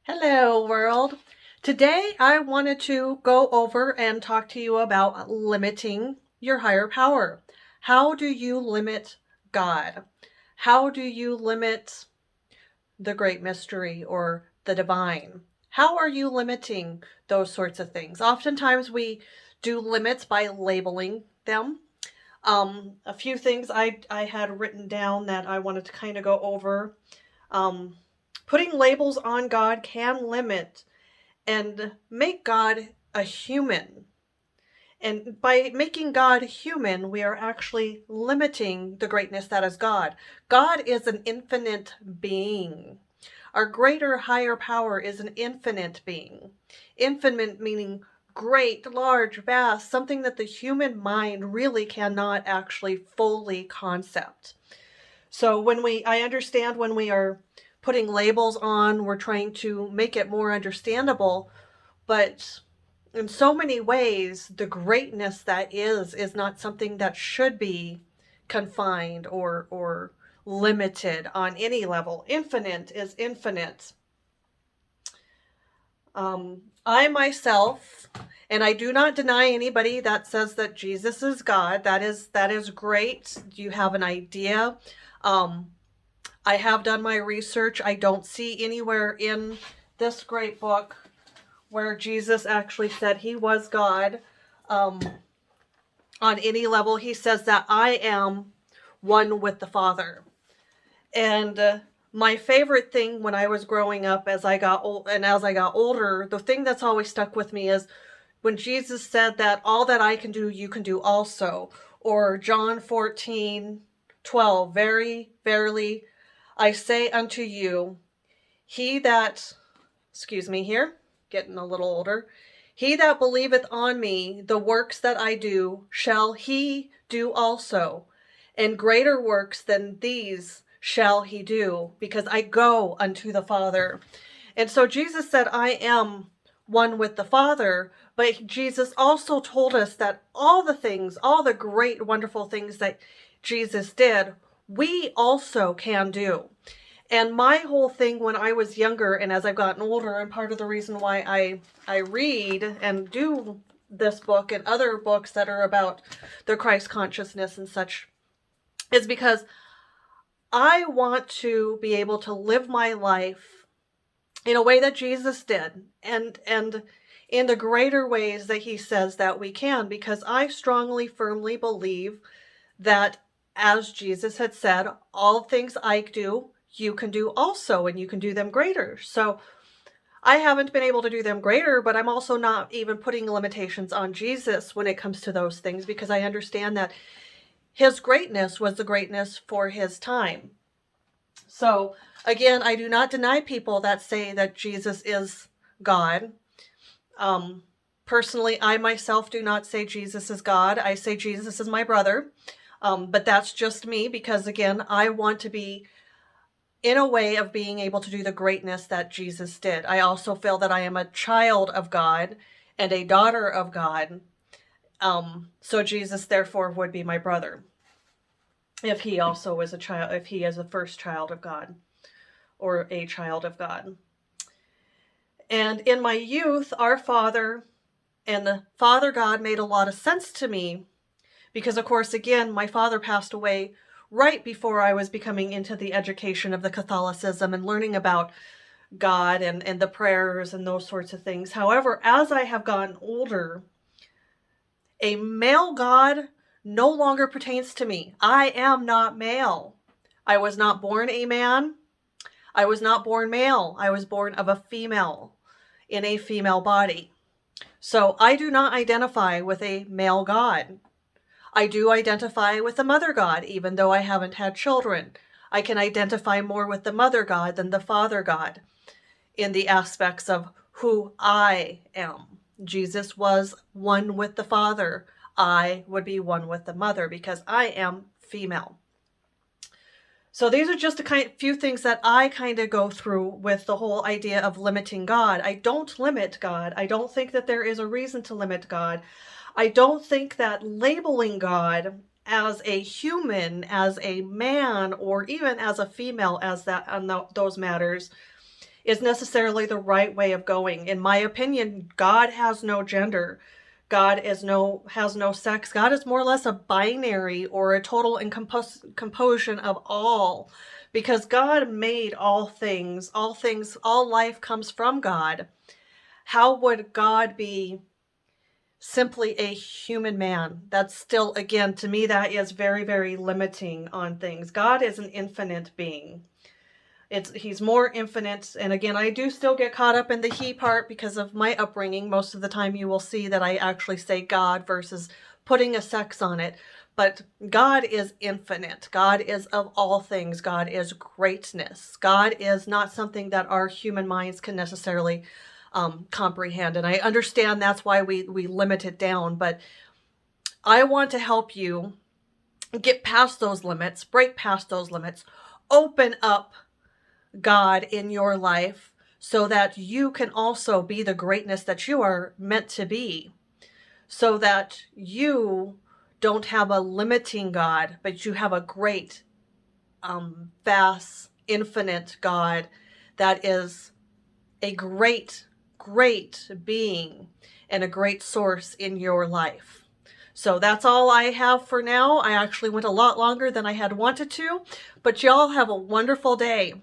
Hello, world. Today I wanted to go over and talk to you about limiting your higher power. How do you limit God? How do you limit the great mystery or the divine? How are you limiting those sorts of things? Oftentimes we do limits by labeling them. A few things I had written down that I wanted to kind of go over. Um, Putting labels on God can limit and make God a human. And by making God human, we are actually limiting the greatness that is God. God is an infinite being. Our greater, higher power is an infinite being. Infinite meaning great, large, vast, something that the human mind really cannot actually fully concept. So I understand when we are putting labels on, we're trying to make it more understandable, but in so many ways, the greatness that is not something that should be confined or limited on any level. Infinite is infinite. I myself, and I do not deny anybody that says that Jesus is God. That is great. You have an idea. Um, I have done my research. I don't see anywhere in this great book where Jesus actually said he was God um, on any level. He says that I am one with the Father. And my favorite thing when I was growing up, as I got old and as I got older, the thing that's always stuck with me is when Jesus said that all that I can do, you can do also. Or John 14:12, very verily I say unto you, he that, excuse me here, getting a little older, he that believeth on me, the works that I do, shall he do also. And greater works than these shall he do, because I go unto the Father. And so Jesus said, I am one with the Father, but Jesus also told us that all the things, all the great, wonderful things that Jesus did, we also can do. And my whole thing when I was younger and as I've gotten older, and part of the reason why I read and do this book and other books that are about the Christ consciousness and such, is because I want to be able to live my life in a way that Jesus did, and in the greater ways that he says that we can, because I strongly, firmly believe that, as Jesus had said, all things I do, you can do also, and you can do them greater. So I haven't been able to do them greater, but I'm also not even putting limitations on Jesus when it comes to those things, because I understand that his greatness was the greatness for his time. So again, I do not deny people that say that Jesus is God. Um, Personally, I myself do not say Jesus is God. I say Jesus is my brother. But that's just me, because again, I want to be in a way of being able to do the greatness that Jesus did. I also feel that I am a child of God and a daughter of God. So Jesus therefore would be my brother if he also was a child, if he is a first child of God or a child of God. And in my youth, our Father and the Father God made a lot of sense to me, because of course, again, my father passed away right before I was becoming into the education of the Catholicism and learning about God and the prayers and those sorts of things. However, as I have gotten older, a male God no longer pertains to me. I am not male. I was not born a man. I was not born male. I was born of a female in a female body. So I do not identify with a male God. I do identify with the mother God, even though I haven't had children. I can identify more with the mother God than the father God in the aspects of who I am. Jesus was one with the Father. I would be one with the mother because I am female. So these are just a few things that I kind of go through with the whole idea of limiting God. I don't limit God. I don't think that there is a reason to limit God. I don't think that labeling God as a human, as a man, or even as a female, as that on those matters, is necessarily the right way of going. In my opinion, God has no gender. God has no sex. God is more or less a binary or a total composition of all, because God made all things, all life comes from God. How would God be simply a human man? That's still, again, to me, that is very, very limiting on things. God is an infinite being. He's more infinite. And again, I do still get caught up in the he part because of my upbringing. Most of the time you will see that I actually say God versus putting a sex on it. But God is infinite. God is of all things. God is greatness. God is not something that our human minds can necessarily comprehend. And I understand that's why we limit it down. But I want to help you get past those limits, break past those limits, open up God in your life so that you can also be the greatness that you are meant to be, so that you don't have a limiting God, but you have a great, vast, infinite God that is a great, great being and a great source in your life. So that's all I have for now. I actually went a lot longer than I had wanted to, but y'all have a wonderful day.